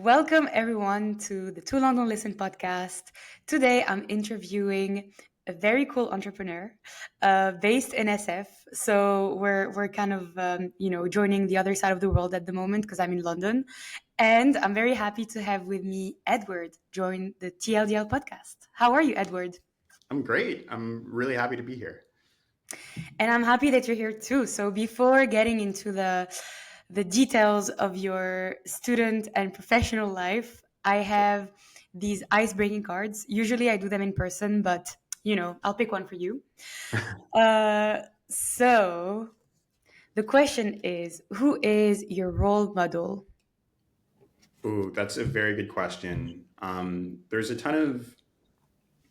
Welcome everyone to the Too Long Don't Listen podcast. Today I'm interviewing a very cool entrepreneur based in SF. So we're kind of joining the other side of the world at the moment because I'm in London, and I'm very happy to have with me Edward join the TLDL podcast. How are you, Edward? I'm great. I'm really happy to be here. And I'm happy that you're here too. So before getting into the details of your student and professional life, I have these ice-breaking cards. Usually I do them in person, but I'll pick one for you. So the question is, who is your role model? Ooh, that's a very good question. There's a ton of,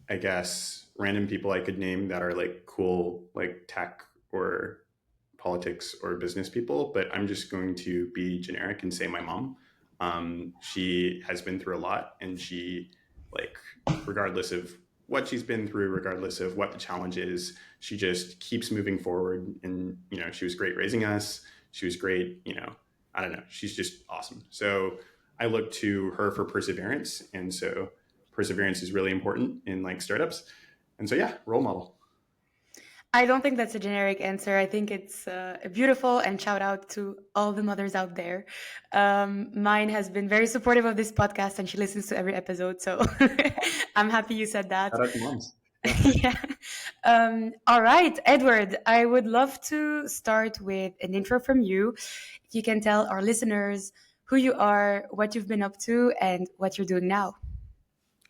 I guess, random people I could name that are like cool, like tech or politics or business people, but I'm just going to be generic and say my mom. She has been through a lot, and like, regardless of what she's been through, regardless of what the challenge is, she just keeps moving forward. And, she was great raising us. She was great, I don't know. She's just awesome. So I look to her for perseverance. And so perseverance is really important in like startups. And so, yeah, role model. I don't think that's a generic answer. I think it's beautiful, and shout out to all the mothers out there. Mine has been very supportive of this podcast, and she listens to every episode. So I'm happy you said that. Shout out to moms. Yeah. Yeah. All right, Edward, I would love to start with an intro from you. If you can tell our listeners who you are, what you've been up to, and what you're doing now.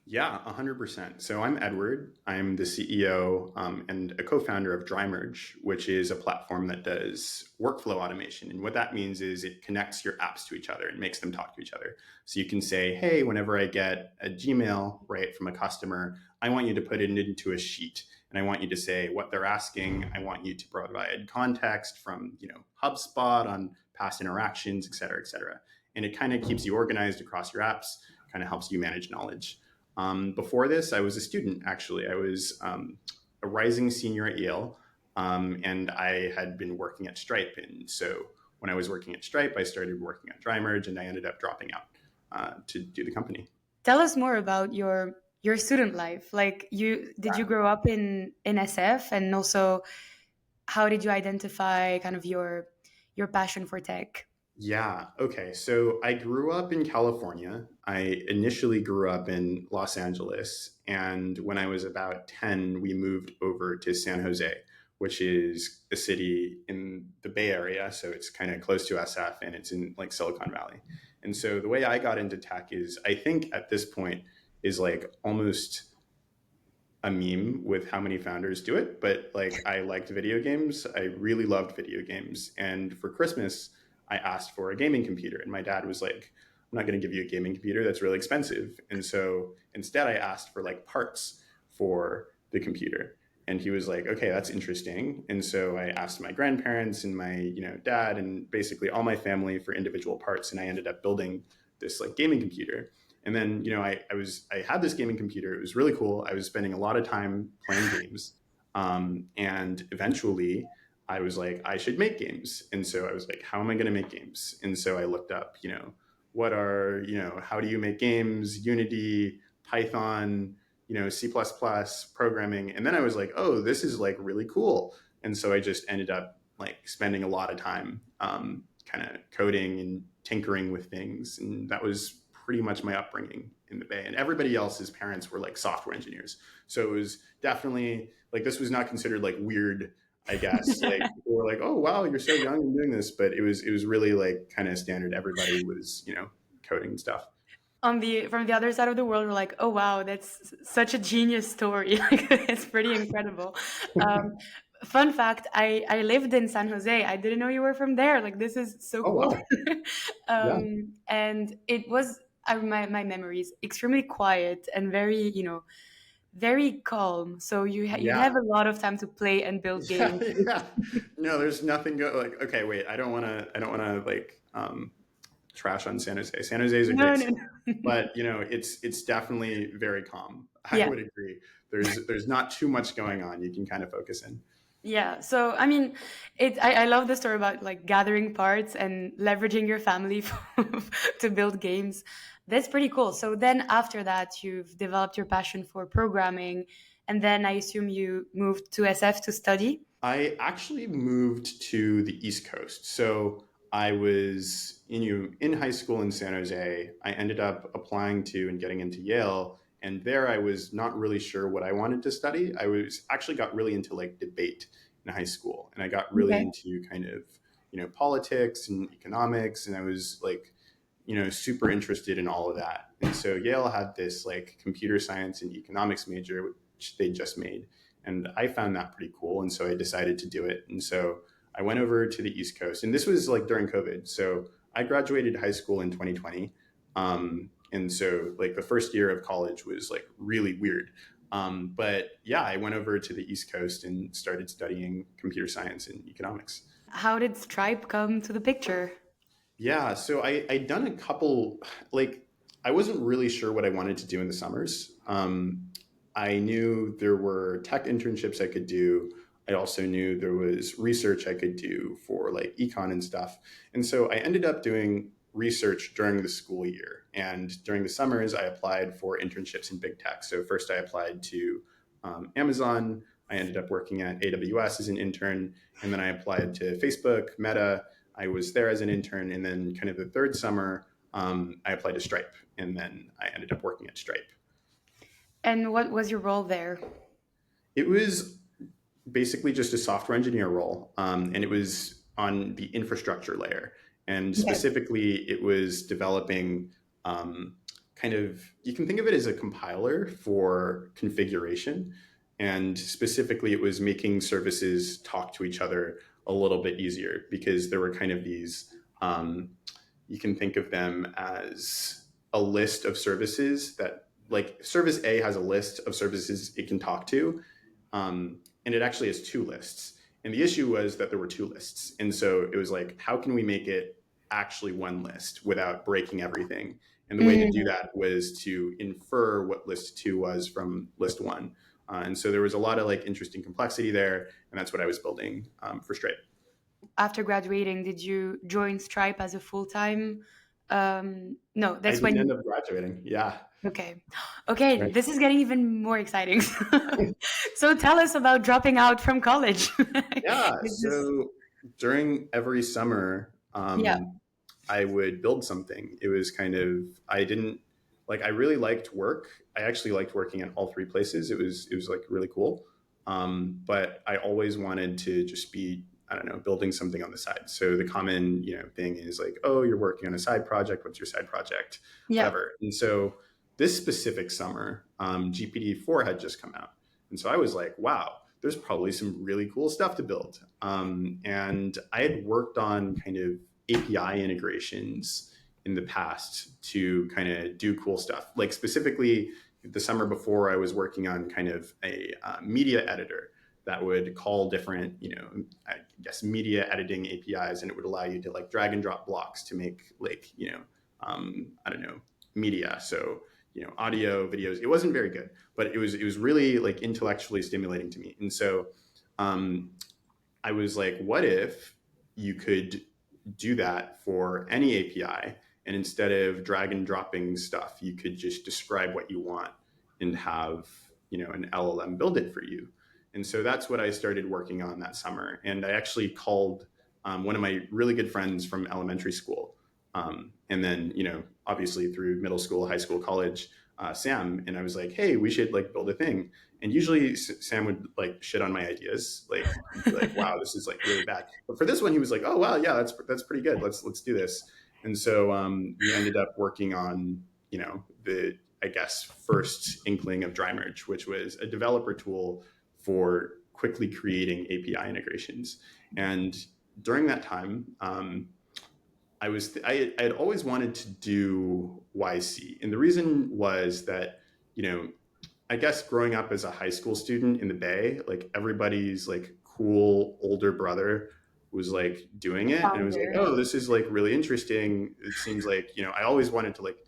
Yeah, 100%. So I'm Edward. I'm the CEO and a co-founder of DryMerge, which is a platform that does workflow automation. And what that means is it connects your apps to each other and makes them talk to each other. So you can say, hey, whenever I get a Gmail, right, from a customer, I want you to put it into a sheet. And I want you to say what they're asking. I want you to provide context from, HubSpot on past interactions, et cetera, et cetera. And it kind of keeps you organized across your apps, kind of helps you manage knowledge. Before this, I was a student, actually. I was a rising senior at Yale, and I had been working at Stripe. And so when I was working at Stripe, I started working at DryMerge, and I ended up dropping out to do the company. Tell us more about your student life. Like, did you grow up in SF, and also how did you identify kind of your passion for tech? Yeah. Okay. So I grew up in California. I initially grew up in Los Angeles. And when I was about 10, we moved over to San Jose, which is a city in the Bay Area. So it's kind of close to SF, and it's in like Silicon Valley. And so the way I got into tech is, I think at this point, is like almost a meme with how many founders do it. But like, I liked video games. I really loved video games. And for Christmas, I asked for a gaming computer, and my dad was like, I'm not going to give you a gaming computer. That's really expensive. And so instead I asked for like parts for the computer. And he was like, okay, that's interesting. And so I asked my grandparents and my, dad and basically all my family for individual parts. And I ended up building this like gaming computer. And then, I had this gaming computer. It was really cool. I was spending a lot of time playing games. And eventually I was like, I should make games. And so I was like, how am I going to make games? And so I looked up, how do you make games? Unity, Python, C++ programming. And then I was like, oh, this is like really cool. And so I just ended up like spending a lot of time kind of coding and tinkering with things. And that was pretty much my upbringing in the Bay. And everybody else's parents were like software engineers. So it was definitely like, this was not considered like weird, I guess. Like, people were like, oh wow, you're so young and doing this. But it was really like kind of standard. Everybody was, coding stuff. From the other side of the world, we're like, oh wow, that's such a genius story. Like, it's pretty incredible. Um, Fun fact, I lived in San Jose. I didn't know you were from there. Like, this is so Oh cool. wow. Yeah. And it was, my memories, extremely quiet and very, very calm. So you'd Yeah. have a lot of time to play and build Yeah. games. Yeah. No, there's nothing like, okay, wait, I don't want to like trash on San Jose. San Jose is a No, great no, city, no. but it's definitely very calm. I Yeah. would agree. There's not too much going on. You can kind of focus in. Yeah, so I mean, I love the story about like gathering parts and leveraging your family to build games. That's pretty cool. So then after that, you've developed your passion for programming, and then I assume you moved to SF to study. I actually moved to the East Coast. So I was in high school in San Jose. I ended up applying to and getting into Yale. And there I was not really sure what I wanted to study. I was actually got really into like debate in high school. And I got really Okay. into kind of, politics and economics. And I was like, super interested in all of that. And so Yale had this like computer science and economics major, which they just made. And I found that pretty cool. And so I decided to do it. And so I went over to the East Coast. And this was like during COVID. So I graduated high school in 2020. And so like the first year of college was like really weird. But yeah, I went over to the East Coast and started studying computer science and economics. How did Stripe come to the picture? Yeah, so I'd done a couple, like, I wasn't really sure what I wanted to do in the summers. I knew there were tech internships I could do. I also knew there was research I could do for like econ and stuff. And so I ended up doing research during the school year. And during the summers, I applied for internships in big tech. So first I applied to Amazon. I ended up working at AWS as an intern. And then I applied to Facebook, Meta. I was there as an intern. And then kind of the third summer, I applied to Stripe. And then I ended up working at Stripe. And what was your role there? It was basically just a software engineer role, and it was on the infrastructure layer. And Okay. specifically, it was developing kind of, you can think of it as a compiler for configuration. And specifically, it was making services talk to each other a little bit easier because there were kind of these, you can think of them as a list of services that, like, service A has a list of services it can talk to, and it actually has two lists. And the issue was that there were two lists. And so it was like, how can we make it actually one list without breaking everything? And the way to do Mm. that was to infer what list two was from list one. And so there was a lot of like interesting complexity there. And that's what I was building for Stripe. After graduating, did you join Stripe as a full time? No, I that's when didn't end you. up graduating. Yeah. Okay. Okay, Right. this is getting even more exciting. So tell us about dropping out from college. Yeah. Is this, So during every summer, yeah, I would build something. It was kind of, I didn't like, I really liked work. I actually liked working at all three places. It was like really cool. But I always wanted to just be, I don't know, building something on the side. So the common, thing is like, oh, you're working on a side project. What's your side project? yeah. Whatever. And so this specific summer, GPT-4 had just come out. And so I was like, wow, there's probably some really cool stuff to build. And I had worked on kind of API integrations in the past to kind of do cool stuff. Like specifically, the summer before, I was working on kind of a media editor that would call different, I guess, media editing APIs, and it would allow you to like drag and drop blocks to make like, I don't know, media. So, audio, videos. It wasn't very good, but it was really like intellectually stimulating to me. And so um, I was like, what if you could do that for any API, and instead of drag and dropping stuff, you could just describe what you want and have, an LLM build it for you. And so that's what I started working on that summer. And I actually called one of my really good friends from elementary school. And then, obviously through middle school, high school, college, Sam. And I was like, hey, we should like build a thing. And usually Sam would like shit on my ideas, like be like, wow, this is like really bad. But for this one, he was like, oh wow, yeah, that's pretty good. Let's do this. And so we ended up working on, the, I guess, first inkling of dry merge, which was a developer tool for quickly creating API integrations. And during that time, I had always wanted to do YC, and the reason was that, you know I guess growing up as a high school student in the Bay, like everybody's like cool older brother was like doing it. And it was like, Founder. oh, this is like really interesting. It seems like, I always wanted to like,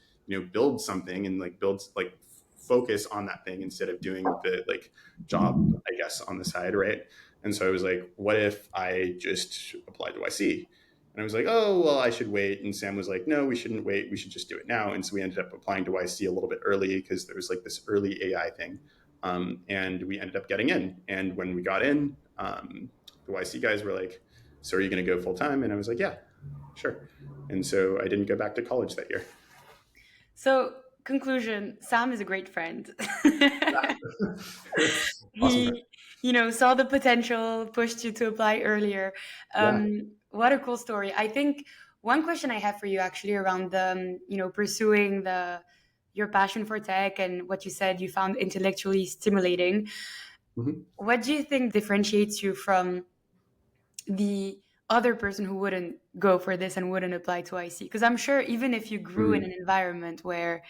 build something and like build, like focus on that thing instead of doing the like job, I guess, on the side. Right. And so I was like, what if I just applied to YC? And I was like, oh, well, I should wait. And Sam was like, no, we shouldn't wait. We should just do it now. And so we ended up applying to YC a little bit early because there was like this early AI thing. And we ended up getting in. And when we got in, the YC guys were like, so are you going to go full time? And I was like, yeah, sure. And so I didn't go back to college that year. So, conclusion, Sam is a great friend. Awesome friend. He, saw the potential, pushed you to apply earlier. Yeah. What a cool story. I think one question I have for you actually around the, pursuing your passion for tech and what you said you found intellectually stimulating. Mhm. What do you think differentiates you from the other person who wouldn't go for this and wouldn't apply to IC? Because I'm sure even if you grew in an Mm. environment where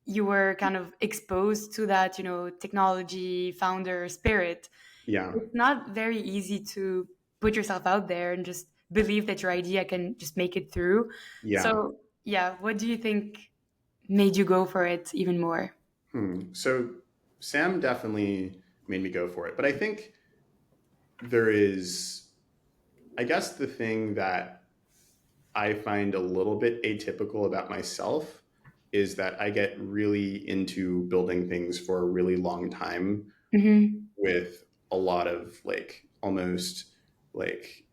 you were kind of exposed to that, technology founder spirit, Yeah. it's not very easy to put yourself out there and just believe that your idea can just make it through. Yeah. So, yeah, what do you think made you go for it even more? So Sam definitely made me go for it. But I think there is, I guess, the thing that I find a little bit atypical about myself is that I get really into building things for a really long time Hmm. with a lot of like almost like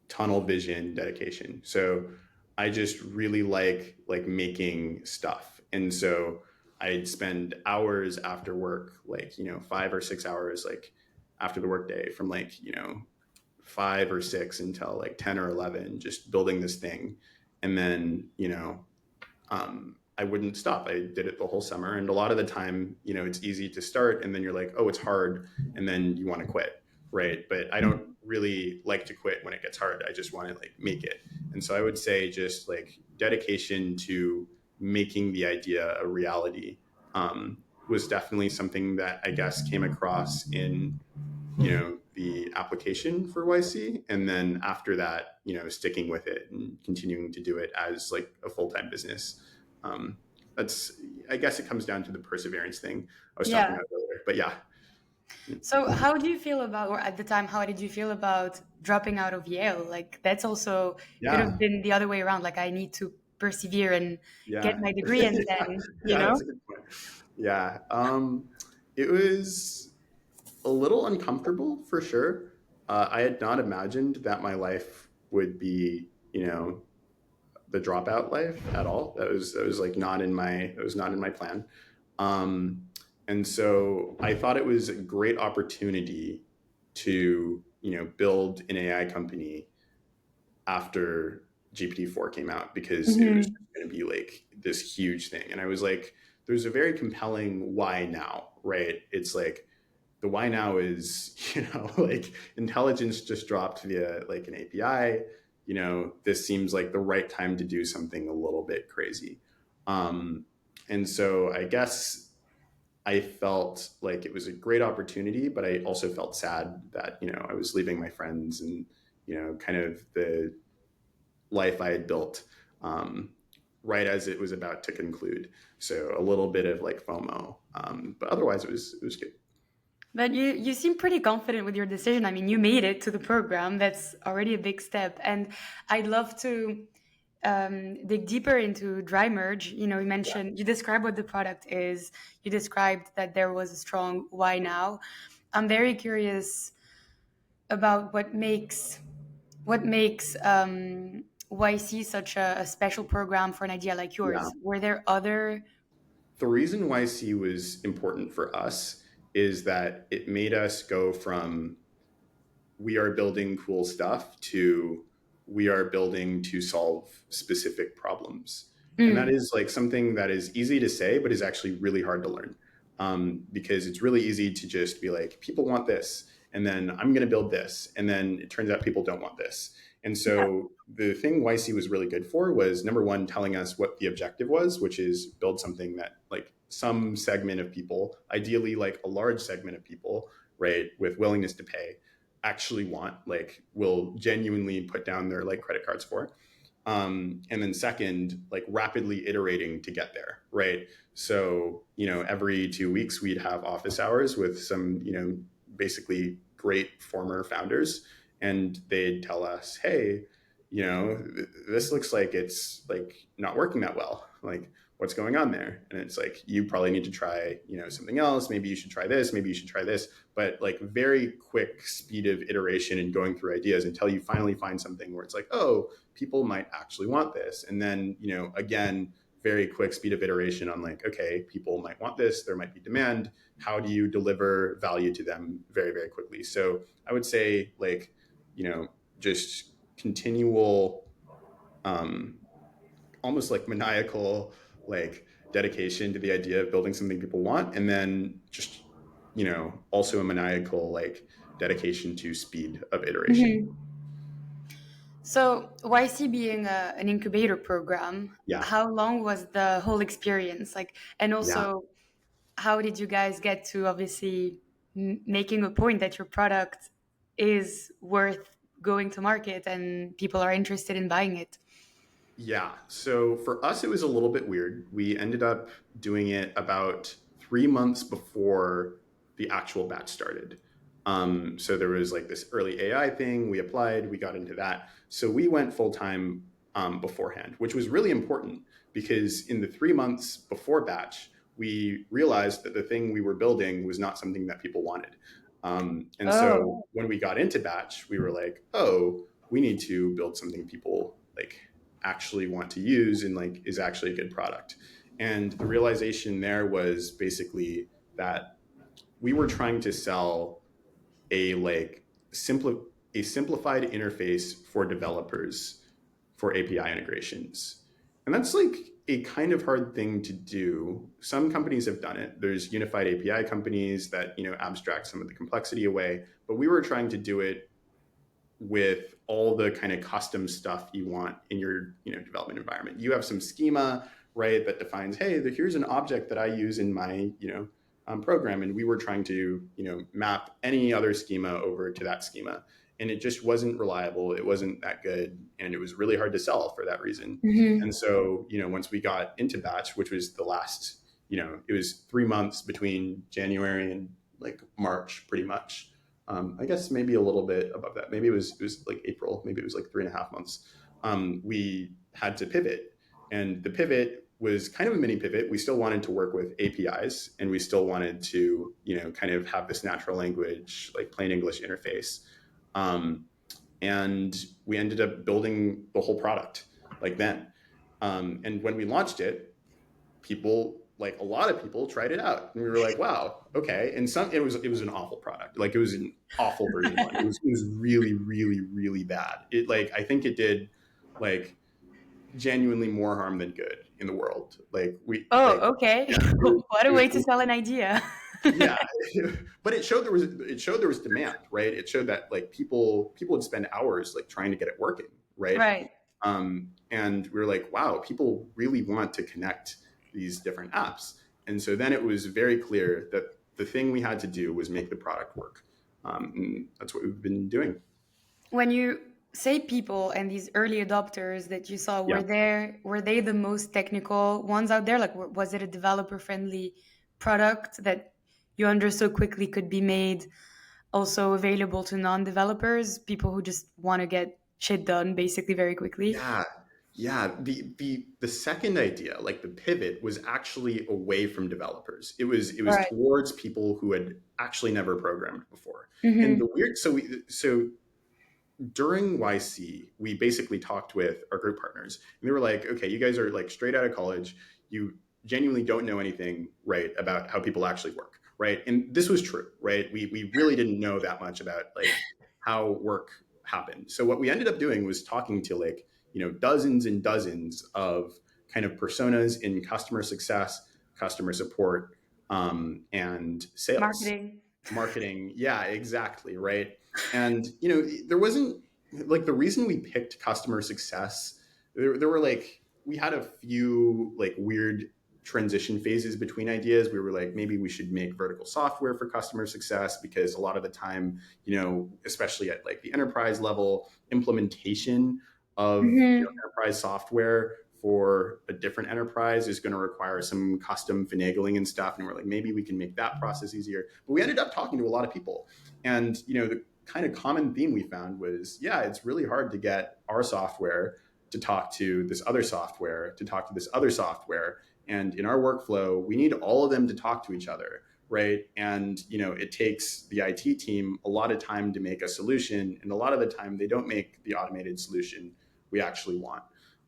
tunnel vision dedication. So I just really like making stuff. And so I'd spend hours after work, like, 5 or 6 hours, like after the workday from like, 5 or 6 until like 10 or 11, just building this thing. And then, I wouldn't stop. I did it the whole summer. And a lot of the time, it's easy to start and then you're like, oh, it's hard. And then you want to quit. Right. But I don't really like to quit when it gets hard. I just want to like make it. And so I would say just like dedication to making the idea a reality was definitely something that I guess came across in the application for YC, and then after that, sticking with it and continuing to do it as like a full-time business. Um, that's I guess it comes down to the perseverance thing I was talking Yeah. about earlier. But yeah, So, how do you feel about, or at the time, how did you feel about dropping out of Yale? Like, that's also could have yeah, been the other way around. Like, I need to persevere and get yeah, my degree, and yeah, then, yeah. That's a good point. Yeah, it was a little uncomfortable for sure. I had not imagined that my life would be, the dropout life at all. That was like not in my it was not in my plan. Um, and so I thought it was a great opportunity to build an AI company after GPT-4 came out because it was Mhm. going to be like this huge thing. And I was like, there's a very compelling why now, right? It's like the why now is, like intelligence just dropped via like an API. This seems like the right time to do something a little bit crazy. Um, and so I guess I felt like it was a great opportunity, but I also felt sad that, I was leaving my friends and, kind of the life I had built right as it was about to conclude. So a little bit of like FOMO. But otherwise it was good. But you seem pretty confident with your decision. I mean, you made it to the program. That's already a big step. And I'd love to dig deeper into dry merge. You mentioned, you described what the product is. You described that there was a strong why now. I'm very curious about what makes YC such a special program for an idea like Yeah. yours. Were there other? The reason YC was important for us is that it made us go from we are building cool stuff to we are building to solve specific problems. And that Mm, is like something that is easy to say, but is actually really hard to learn because it's really easy to just be like, people want this, and then I'm going to build this. And then it turns out people don't want this. And yeah. so the thing YC was really good for was number one, telling us what the objective was, which is build something that like some segment of people, ideally like a large segment of people, right, with willingness to pay, actually want, like will genuinely put down their like credit cards for. And then second, like rapidly iterating to get there, right? So, every 2 weeks we'd have office hours with some, basically great former founders, and they'd tell us, hey, this looks like it's like not working that well. Like, what's going on there? And it's like, you probably need to try, something else. Maybe you should try this. Maybe you should try this. But like very quick speed of iteration and going through ideas until you finally find something where it's like, oh, people might actually want this. And then, again, very quick speed of iteration on like, okay, people might want this. There might be demand. How do you deliver value to them very, very quickly? So I would say like, just continual, almost like maniacal, like dedication to the idea of building something people want, and then just also a maniacal like dedication to speed of iteration. Mhm. So, YC being an incubator program, Yeah, how long was the whole experience? Like, and yeah, also, how did you guys get to obviously making a point that your product is worth going to market and people are interested in buying it? yeah. So for us, it was a little bit weird. We ended up doing it about 3 months before the actual batch started. So there was like this early AI thing. We applied, we got into that. So we went full time beforehand, which was really important because in the 3 months before batch, we realized that the thing we were building was not something that people wanted. And so Oh. when we got into batch, we were like, oh, we need to build something people like actually want to use and like is actually a good product. And the realization there was basically that we were trying to sell a like a simplified interface for developers for API integrations. And that's like a kind of hard thing to do. Some companies have done it. There's unified API companies that, abstract some of the complexity away, but we were trying to do it with all the kind of custom stuff you want in your development environment. You have some schema, right, that defines, hey, here's an object that I use in my program, and we were trying to map any other schema over to that schema, and it just wasn't reliable. It wasn't that good, and it was really hard to sell for that reason. And Hmm. so once we got into batch, which was the last, it was 3 months between January and like March, pretty much. I guess maybe a little bit above that. Maybe it was like April. Maybe it was like 3.5 months. We had to pivot, and the pivot was kind of a mini pivot. We still wanted to work with APIs, and we still wanted to kind of have this natural language, like plain English interface. Um, and we ended up building the whole product like then. And when we launched it, people, like a lot of people, tried it out, and we were like, wow, okay. And some it was an awful product. Like it was an awful version one. It was really, really, really bad. It, like, I think it did like genuinely more harm than good in the world. Like we like Oh, okay. yeah, it was, What a it was way to sell an idea. yeah. But it showed there was demand, right? It showed that like people would spend hours like trying to get it working, right? Right. And we were like, wow, people really want to connect these different apps. And so then it was very clear that the thing we had to do was make the product work. And that's what we've been doing. When you say people and these early adopters that you saw, Yeah. were they the most technical ones out there? Like, was it a developer friendly product that you understood quickly could be made also available to non-developers, people who just want to get shit done basically very quickly? Yeah. Yeah. The second idea, like the pivot, was actually away from developers. It was Right. towards people who had actually never programmed before. And Mm-hmm. the weird so during YC, we basically talked with our group partners, and they were like, okay, you guys are like straight out of college. You genuinely don't know anything, right, about how people actually work, right? And this was true, right? We really didn't know that much about like how work happened. So what we ended up doing was talking to like, dozens and dozens of kind of personas in customer success, customer support, and sales, Marketing. marketing. Yeah, exactly, right. And there wasn't like the reason we picked customer success. There were like we had a few like weird transition phases between ideas. We were like, maybe we should make vertical software for customer success, because a lot of the time, especially at like the enterprise level, implementation of Mm-hmm. enterprise software for a different enterprise is going to require some custom finagling and stuff. And we're like, maybe we can make that process easier. But we ended up talking to a lot of people, and the kind of common theme we found was, yeah, it's really hard to get our software to talk to this other software, to talk to this other software. And in our workflow, we need all of them to talk to each other, right? And it takes the IT team a lot of time to make a solution, and a lot of the time they don't make the automated solution we actually want.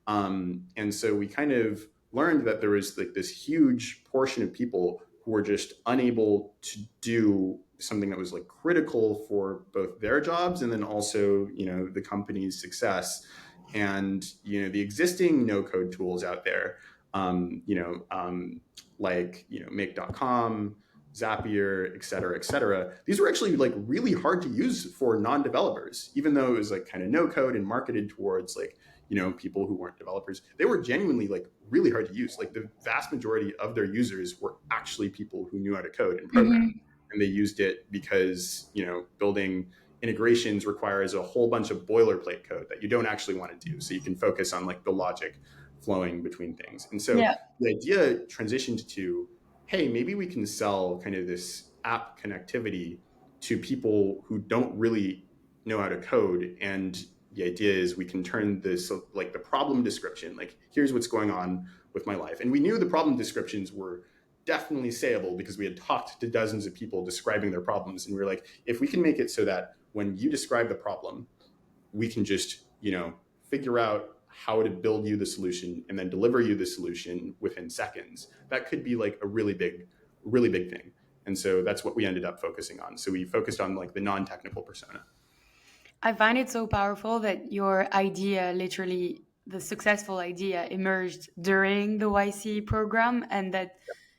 And so we kind of learned that there was like this huge portion of people who were just unable to do something that was like critical for both their jobs and then also the company's success. And the existing no code tools out there, like make.com, Zapier, et cetera, these were actually like really hard to use for non-developers, even though it was like kind of no code and marketed towards like people who weren't developers. They were genuinely like really hard to use. Like the vast majority of their users were actually people who knew how to code and program. Mm-hmm. And they used it because building integrations requires a whole bunch of boilerplate code that you don't actually want to do, so you can focus on like the logic flowing between things. And so Yeah. the idea transitioned to, hey, maybe we can sell kind of this app connectivity to people who don't really know how to code. And the idea is we can turn this, like the problem description, like here's what's going on with my life. And we knew the problem descriptions were definitely sayable because we had talked to dozens of people describing their problems. And we were like, if we can make it so that when you describe the problem, we can just, figure out how to build you the solution and then deliver you the solution within seconds, that could be like a really big thing. And so that's what we ended up focusing on. So we focused on like the non-technical persona. I find it so powerful that your idea, literally the successful idea, emerged during the YC program, and that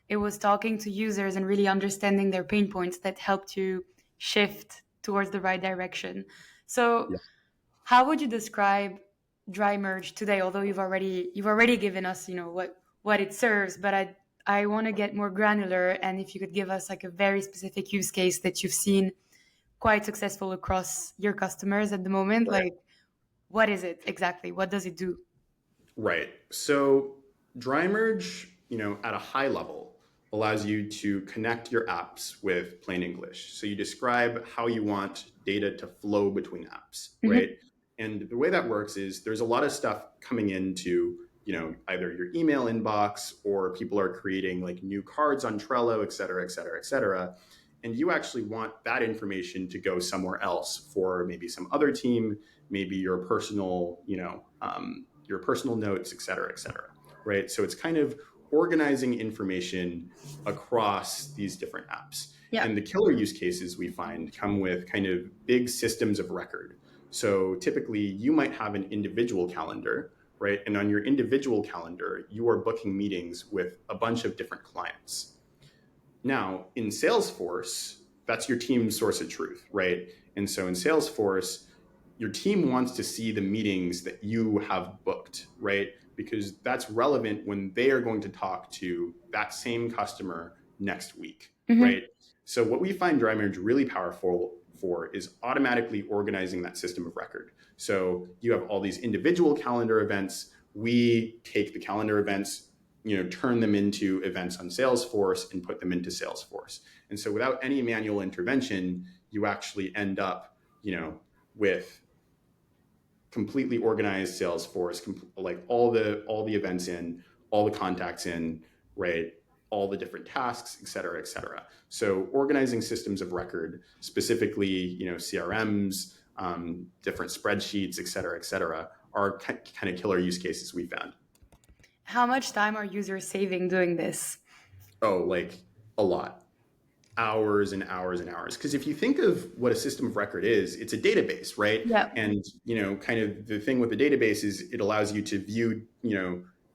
it was talking to users and really understanding their pain points that helped you shift towards the right direction. So, Yeah. how would you describe Dry Merge today? Although you've already given us, what it serves, but I want to get more granular, and if you could give us like a very specific use case that you've seen quite successful across your customers at the moment. Right. Like, what is it exactly? What does it do? Right. So dry merge, at a high level, allows you to connect your apps with plain English. So you describe how you want data to flow between apps, Mm-hmm. right? And the way that works is there's a lot of stuff coming into, either your email inbox, or people are creating like new cards on Trello, et cetera, et cetera, et cetera. And you actually want that information to go somewhere else for maybe some other team, maybe your personal notes, et cetera, right? So it's kind of organizing information across these different apps. Yeah. And the killer use cases we find come with kind of big systems of record. So typically you might have an individual calendar, right? And on your individual calendar, you are booking meetings with a bunch of different clients. Now, in Salesforce, that's your team's source of truth, right? And so in Salesforce, your team wants to see the meetings that you have booked, right? Because that's relevant when they are going to talk to that same customer next week, Mm-hmm. right? So what we find dry marriage really powerful for is automatically organizing that system of record. So you have all these individual calendar events. We take the calendar events, turn them into events on Salesforce and put them into Salesforce. And so without any manual intervention, you actually end up, with completely organized Salesforce, like all the events in, all the contacts in, right? All the different tasks, et cetera, et cetera. So organizing systems of record, specifically, CRMs, different spreadsheets, et cetera, are kind of killer use cases we found. How much time are users saving doing this? Oh, like a lot. Hours and hours and hours. Because if you think of what a system of record is, it's a database, right? Yeah. And kind of the thing with the database is it allows you to view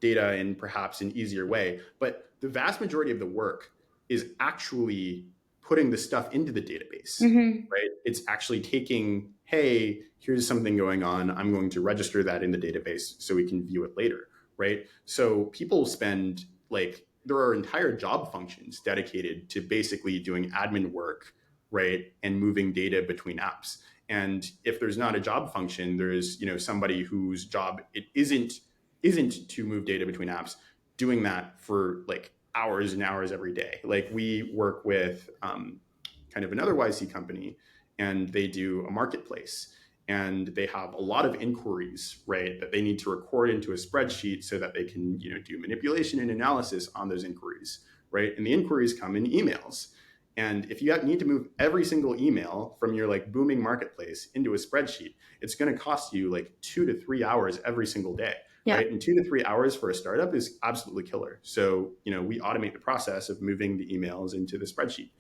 data in perhaps an easier way. But the vast majority of the work is actually putting the stuff into the database, Mm-hmm. right? It's actually taking, hey, here's something going on. I'm going to register that in the database so we can view it later, right? So people spend like, there are entire job functions dedicated to basically doing admin work, right, and moving data between apps. And if there's not a job function, there's somebody whose job it isn't to move data between apps, doing that for like hours and hours every day. Like we work with kind of another YC company, and they do a marketplace, and they have a lot of inquiries, right, that they need to record into a spreadsheet so that they can, do manipulation and analysis on those inquiries, right? And the inquiries come in emails. And if you need to move every single email from your like booming marketplace into a spreadsheet, it's going to cost you like 2 to 3 hours every single day, Yeah. right? And 2 to 3 hours for a startup is absolutely killer. So, we automate the process of moving the emails into the spreadsheet.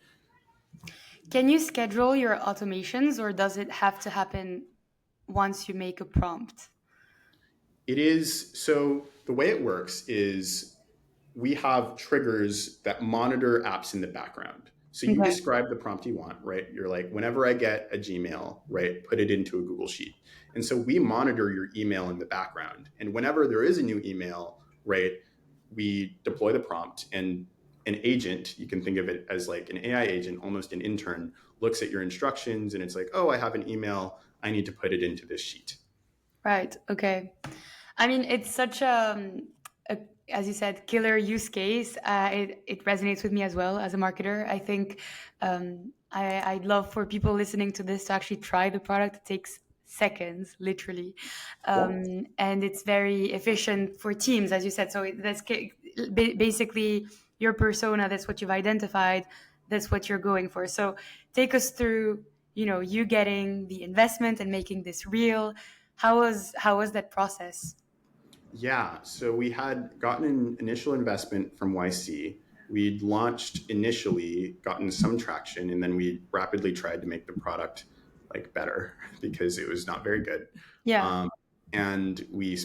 Can you schedule your automations, or does it have to happen once you make a prompt? It is, so the way it works is we have triggers that monitor apps in the background. So you Okay. describe the prompt you want, right? You're like, whenever I get a Gmail, right, put it into a Google Sheet. And so we monitor your email in the background. And whenever there is a new email, right, we deploy the prompt, and an agent, you can think of it as like an AI agent, almost an intern, looks at your instructions and it's like, oh, I have an email. I need to put it into this sheet. Right. Okay. I mean, it's such a, as you said, killer use case. It resonates with me as well as a marketer. I think I'd love for people listening to this to actually try the product. It takes seconds, literally, Yeah. and it's very efficient for teams, as you said. So basically your persona. That's what you've identified. That's what you're going for. So take us through, you getting the investment and making this real. How was that process? Yeah, so we had gotten an initial investment from YC. We'd launched initially, gotten some traction, and then we rapidly tried to make the product like better because it was not very good. Yeah. Um, and we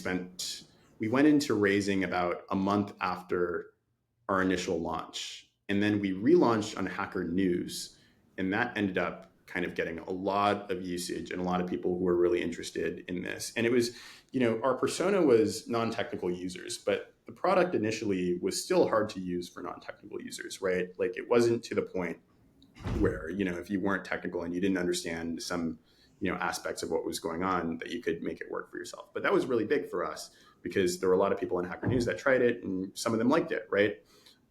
went into raising about a month after our initial launch, and then we relaunched on Hacker News, and that ended up kind of getting a lot of usage and a lot of people who were really interested in this. And it was, our persona was non-technical users, but the product initially was still hard to use for non-technical users, right? Like it wasn't to the point where, if you weren't technical and you didn't understand some, aspects of what was going on, that you could make it work for yourself. But that was really big for us because there were a lot of people in Hacker News that tried it and some of them liked it, right?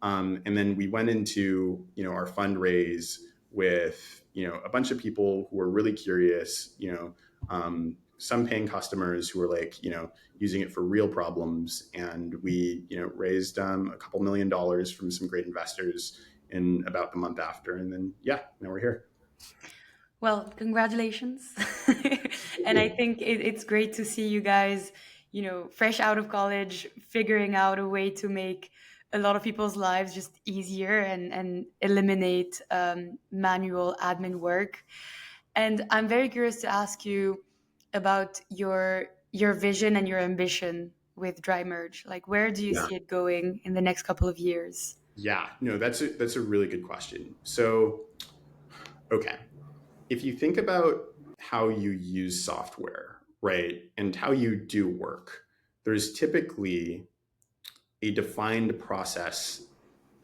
And then we went into, our fundraise with, a bunch of people who were really curious, some paying customers who were like, using it for real problems. And we, raised a couple $1 million from some great investors in about the month after. And then, yeah, now we're here. Well, congratulations. Thank And I you. think it's great to see you guys, fresh out of college, figuring out a way to make a lot of people's lives just easier and eliminate manual admin work. And I'm very curious to ask you about your vision and your ambition with Dry Merge. Like, where do you Yeah. see it going in the next couple of years? Yeah. No, that's a really good question. So, okay. If you think about how you use software, right, and how you do work, there's typically a defined process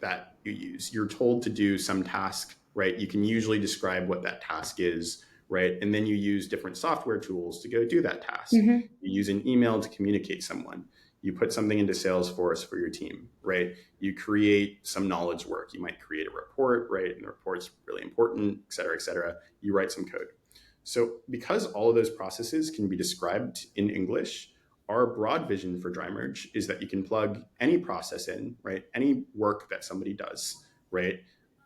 that you use. You're told to do some task, right? You can usually describe what that task is, right? And then you use different software tools to go do that task. Hmm. You use an email to communicate someone. You put something into Salesforce for your team, right? You create some knowledge work. You might create a report, right? And the report's really important, et cetera, et cetera. You write some code. So because all of those processes can be described in English, our broad vision for dry merge is that you can plug any process in, right? Any work that somebody does, right?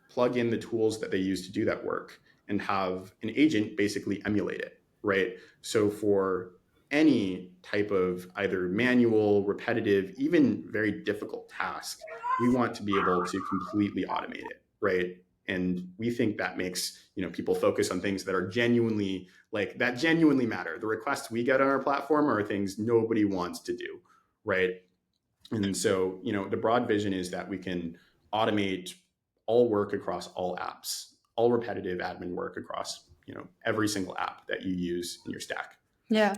Plug in the tools that they use to do that work and have an agent basically emulate it, right? So for any type of either manual, repetitive, even very difficult task, we want to be able to completely automate it, right? And we think that makes, people focus on things that are genuinely matter. The requests we get on our platform are things nobody wants to do, right? And so, the broad vision is that we can automate all work across all apps, all repetitive admin work across, every single app that you use in your stack. Yeah.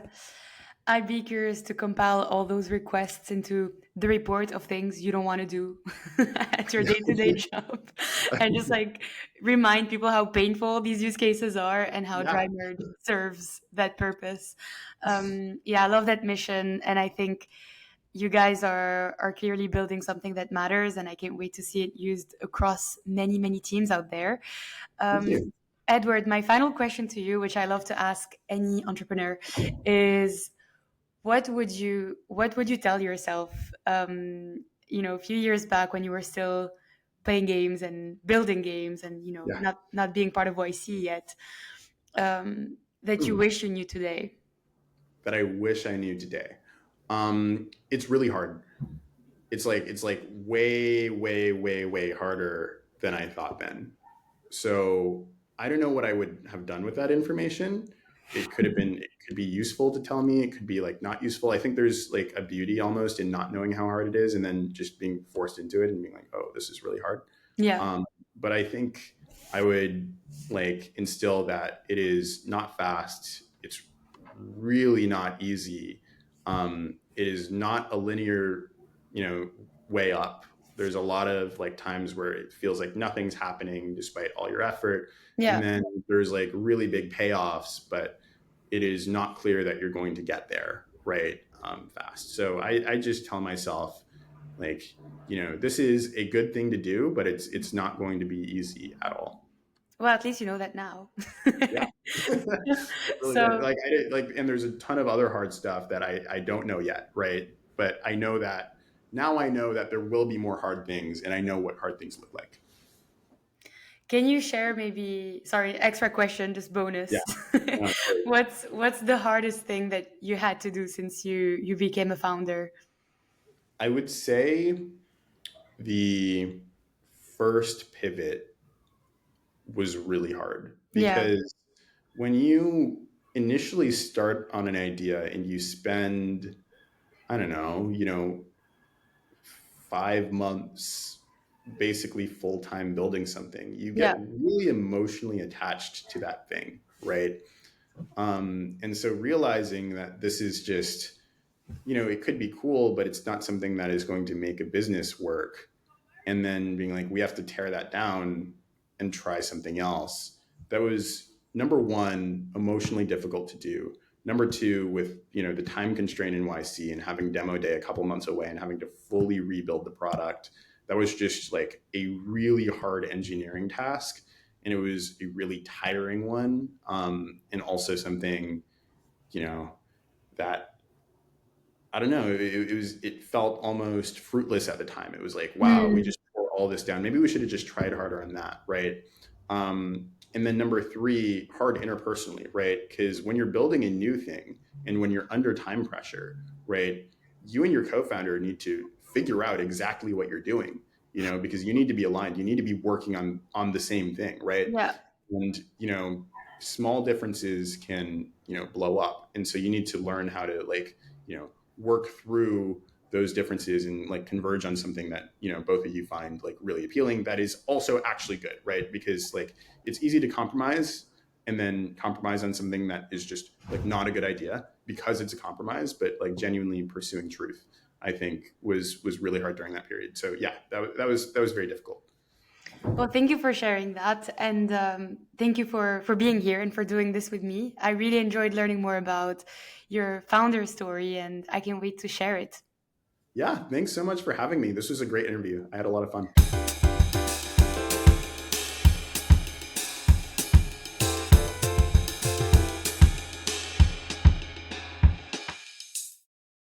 I'd be curious to compile all those requests into the report of things you don't want to do at your day-to-day job, and just like remind people how painful these use cases are and how Yeah. dry merge serves that purpose. Yeah, I love that mission, and I think you guys are clearly building something that matters, and I can't wait to see it used across many teams out there. Thank Um, you. Edward, my final question to you, which I love to ask any entrepreneur, is what would you tell yourself, a few years back when you were still playing games and building games and Yeah. not being part of YC yet, that you Ooh, wish you knew today? that I wish I knew today. It's really hard. It's like way, way, way, way harder than I thought then. So I don't know what I would have done with that information. It could be useful to tell me. It could be like not useful. I think there's like a beauty almost in not knowing how hard it is and then just being forced into it and being like, oh, this is really hard. Yeah, But I think I would like instill that it is not fast. It's really not easy. It is not a linear, way up. There's a lot of like times where it feels like nothing's happening despite all your effort. And yeah. then there's like really big payoffs, but it is not clear that you're going to get there right fast. So I just tell myself like, this is a good thing to do, but it's not going to be easy at all. Well, at least you know that now. Yeah. It's really good. So Like I did, like, and there's a ton of other hard stuff that I don't know yet, right? But I know that now I know that there will be more hard things, and I know what hard things look like. can you share, maybe, sorry, extra question, just Yeah. bonus. Great. What's the hardest thing that you had to do since you became a founder? I would say the first pivot was really hard Yeah, because when you initially start on an idea and you spend, I don't know, 5 months basically full time building something, you get yeah, really emotionally attached to that thing, right? And so realizing that this is just, it could be cool, but it's not something that is going to make a business work, and then being like, we have to tear that down and try something else. That was number one, emotionally difficult to do. Number two, with the time constraint in YC and having demo day a couple months away and having to fully rebuild the product, that was just like a really hard engineering task, and it was a really tiring one, and also something you know that I don't know. It felt almost fruitless at the time. It was like, wow, we mm, just tore all this down. Maybe we should have just tried harder on that, right? And then number three, hard interpersonally, right? Because when you're building a new thing and when you're under time pressure, right, you and your co-founder need to figure out exactly what you're doing, because you need to be aligned. You need to be working on the same thing, right? yeah. And small differences can blow up, and so you need to learn how to like work through those differences and like converge on something that both of you find like really appealing, that is also actually good, right? Because like it's easy to compromise and then compromise on something that is just like not a good idea because it's a compromise, but like genuinely pursuing truth, I think was really hard during that period. So yeah, that was very difficult. Well, thank you for sharing that, and thank you for being here and for doing this with me. I really enjoyed learning more about your founder story, and I can't wait to share it. Yeah, thanks so much for having me. This was a great interview. I had a lot of fun.